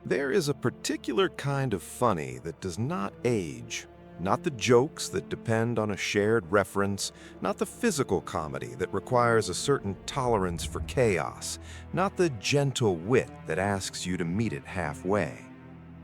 There is a particular kind of funny that does not age. Not the jokes that depend on a shared reference, not the physical comedy that requires a certain tolerance for chaos, not the gentle wit that asks you to meet it halfway.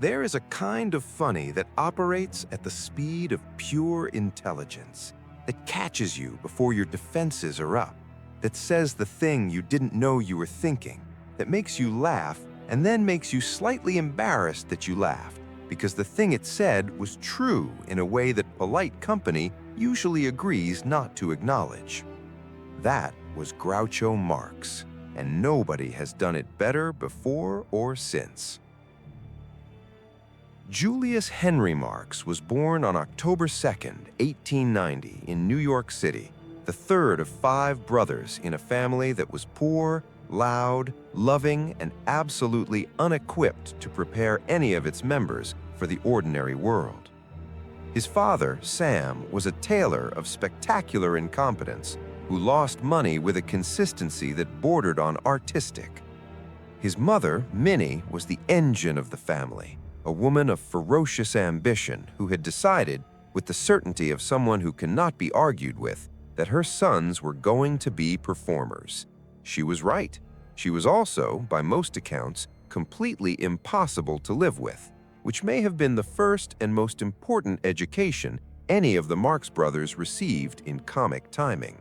There is a kind of funny that operates at the speed of pure intelligence, that catches you before your defenses are up, that says the thing you didn't know you were thinking, that makes you laugh and then makes you slightly embarrassed that you laughed, because the thing it said was true in a way that polite company usually agrees not to acknowledge. That was Groucho Marx, and nobody has done it better before or since. Julius Henry Marx was born on October 2nd, 1890, in New York City, the third of 5 brothers in a family that was poor, loud, loving, and absolutely unequipped to prepare any of its members for the ordinary world. His father, Sam, was a tailor of spectacular incompetence who lost money with a consistency that bordered on artistic. His mother, Minnie, was the engine of the family, a woman of ferocious ambition who had decided, with the certainty of someone who cannot be argued with, that her sons were going to be performers. She was right. She was also, by most accounts, completely impossible to live with, which may have been the first and most important education any of the Marx brothers received in comic timing.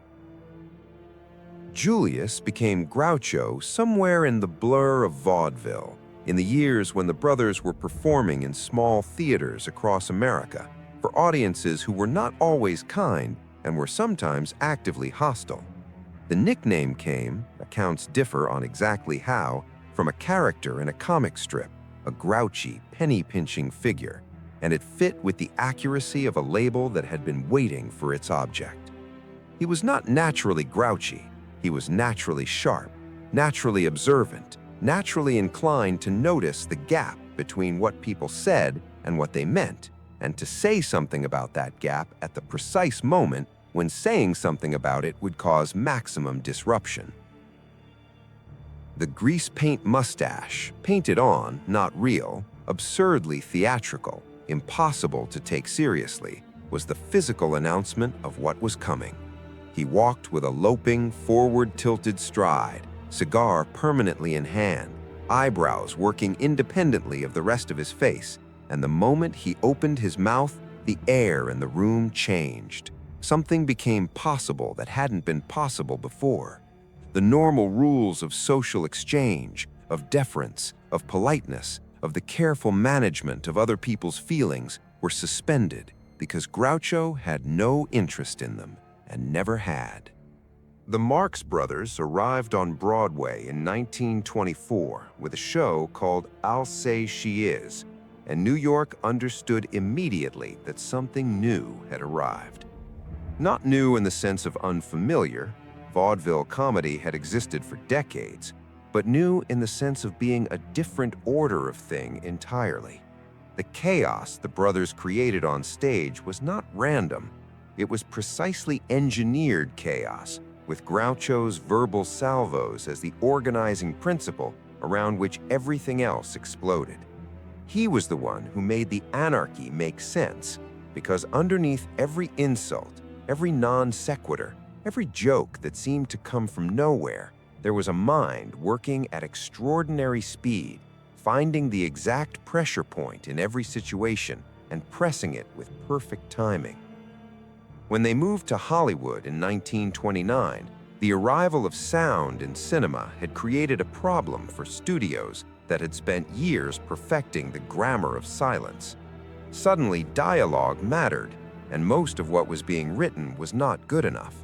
Julius became Groucho somewhere in the blur of vaudeville, in the years when the brothers were performing in small theaters across America for audiences who were not always kind and were sometimes actively hostile. The nickname came, accounts differ on exactly how, from a character in a comic strip, a grouchy, penny-pinching figure, and it fit with the accuracy of a label that had been waiting for its object. He was not naturally grouchy. He was naturally sharp, naturally observant, naturally inclined to notice the gap between what people said and what they meant, and to say something about that gap at the precise moment when saying something about it would cause maximum disruption. The greasepaint mustache, painted on, not real, absurdly theatrical, impossible to take seriously, was the physical announcement of what was coming. He walked with a loping, forward-tilted stride, cigar permanently in hand, eyebrows working independently of the rest of his face, and the moment he opened his mouth, the air in the room changed. Something became possible that hadn't been possible before. The normal rules of social exchange, of deference, of politeness, of the careful management of other people's feelings were suspended because Groucho had no interest in them and never had. The Marx Brothers arrived on Broadway in 1924 with a show called I'll Say She Is, and New York understood immediately that something new had arrived. Not new in the sense of unfamiliar, vaudeville comedy had existed for decades, but new in the sense of being a different order of thing entirely. The chaos the brothers created on stage was not random. It was precisely engineered chaos, with Groucho's verbal salvos as the organizing principle around which everything else exploded. He was the one who made the anarchy make sense, because underneath every insult, every non sequitur, every joke that seemed to come from nowhere, there was a mind working at extraordinary speed, finding the exact pressure point in every situation and pressing it with perfect timing. When they moved to Hollywood in 1929, the arrival of sound in cinema had created a problem for studios that had spent years perfecting the grammar of silence. Suddenly, dialogue mattered, and most of what was being written was not good enough.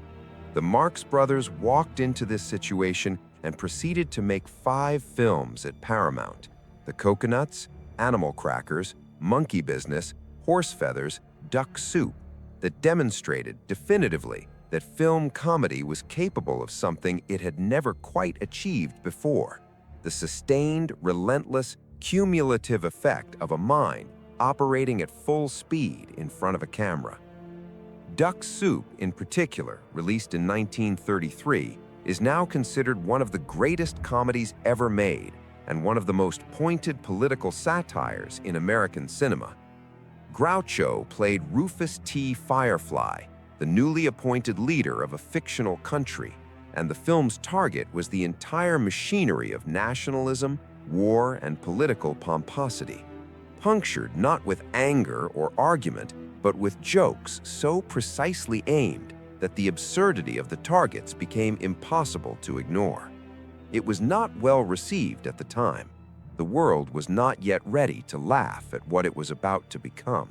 The Marx Brothers walked into this situation and proceeded to make 5 films at Paramount: The Coconuts, Animal Crackers, Monkey Business, Horse Feathers, Duck Soup, that demonstrated definitively that film comedy was capable of something it had never quite achieved before: the sustained, relentless, cumulative effect of a mind operating at full speed in front of a camera. Duck Soup, in particular, released in 1933, is now considered one of the greatest comedies ever made, and one of the most pointed political satires in American cinema. Groucho played Rufus T. Firefly, the newly appointed leader of a fictional country, and the film's target was the entire machinery of nationalism, war, and political pomposity, punctured not with anger or argument, but with jokes so precisely aimed that the absurdity of the targets became impossible to ignore. It was not well received at the time. The world was not yet ready to laugh at what it was about to become.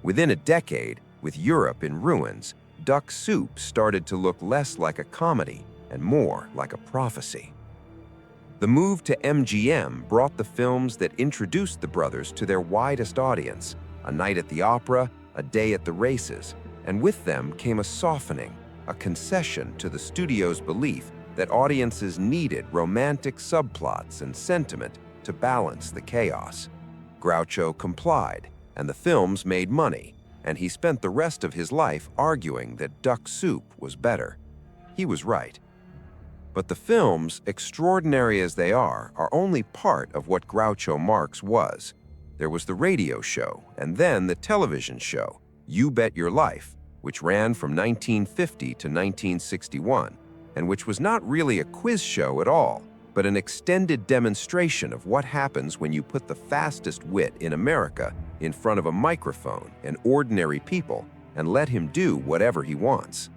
Within a decade, with Europe in ruins, Duck Soup started to look less like a comedy and more like a prophecy. The move to MGM brought the films that introduced the brothers to their widest audience, A Night at the Opera, A Day at the Races, and with them came a softening, a concession to the studio's belief that audiences needed romantic subplots and sentiment to balance the chaos. Groucho complied, and the films made money, and he spent the rest of his life arguing that Duck Soup was better. He was right. But the films, extraordinary as they are only part of what Groucho Marx was. There was the radio show, and then the television show, You Bet Your Life, which ran from 1950 to 1961, and which was not really a quiz show at all, but an extended demonstration of what happens when you put the fastest wit in America in front of a microphone and ordinary people and let him do whatever he wants.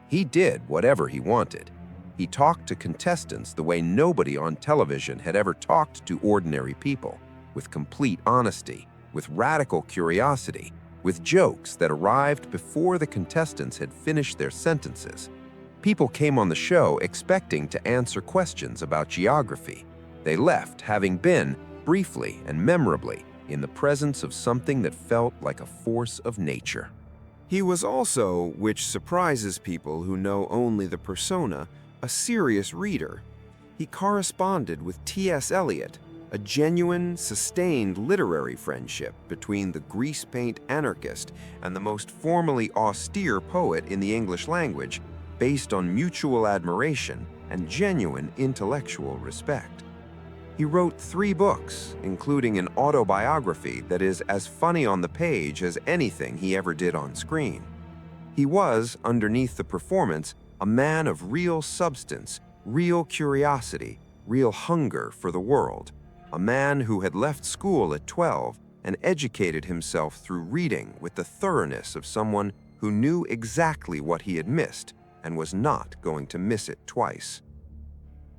He did whatever he wanted. He talked to contestants the way nobody on television had ever talked to ordinary people, with complete honesty, with radical curiosity, with jokes that arrived before the contestants had finished their sentences. People came on the show expecting to answer questions about geography. They left having been, briefly and memorably, in the presence of something that felt like a force of nature. He was also, which surprises people who know only the persona, a serious reader. He corresponded with T.S. Eliot, a genuine, sustained literary friendship between the greasepaint anarchist and the most formally austere poet in the English language, based on mutual admiration and genuine intellectual respect. He wrote 3 books, including an autobiography that is as funny on the page as anything he ever did on screen. He was, underneath the performance, a man of real substance, real curiosity, real hunger for the world, a man who had left school at 12 and educated himself through reading with the thoroughness of someone who knew exactly what he had missed and was not going to miss it twice.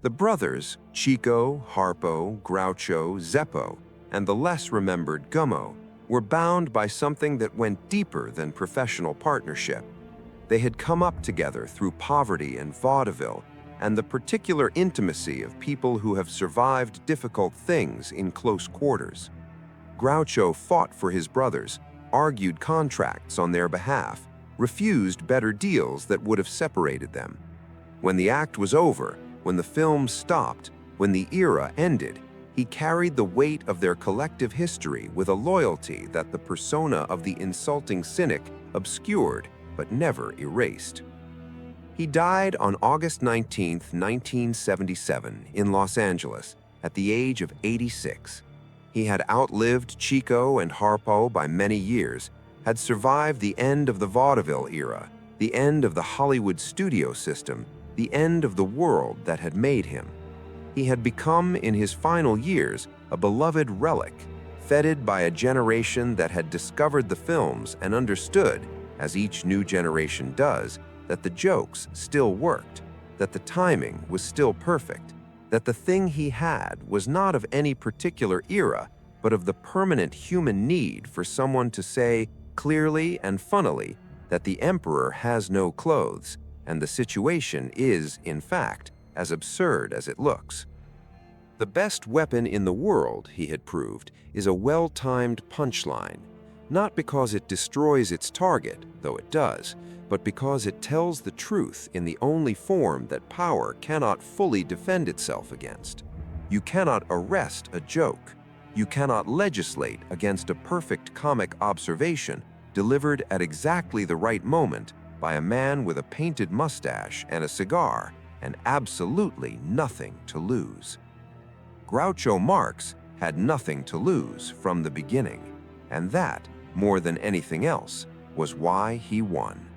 The brothers, Chico, Harpo, Groucho, Zeppo, and the less remembered Gummo, were bound by something that went deeper than professional partnership. They had come up together through poverty and vaudeville and the particular intimacy of people who have survived difficult things in close quarters. Groucho fought for his brothers, argued contracts on their behalf, refused better deals that would have separated them. When the act was over, when the film stopped, when the era ended, he carried the weight of their collective history with a loyalty that the persona of the insulting cynic obscured but never erased. He died on August 19, 1977, in Los Angeles, at the age of 86. He had outlived Chico and Harpo by many years, had survived the end of the vaudeville era, the end of the Hollywood studio system, the end of the world that had made him. He had become, in his final years, a beloved relic, feted by a generation that had discovered the films and understood, as each new generation does, that the jokes still worked, that the timing was still perfect, that the thing he had was not of any particular era, but of the permanent human need for someone to say, clearly and funnily, that the emperor has no clothes, and the situation is, in fact, as absurd as it looks. The best weapon in the world, he had proved, is a well-timed punchline, not because it destroys its target, though it does, but because it tells the truth in the only form that power cannot fully defend itself against. You cannot arrest a joke. You cannot legislate against a perfect comic observation delivered at exactly the right moment by a man with a painted mustache and a cigar and absolutely nothing to lose. Groucho Marx had nothing to lose from the beginning, and that, more than anything else, was why he won.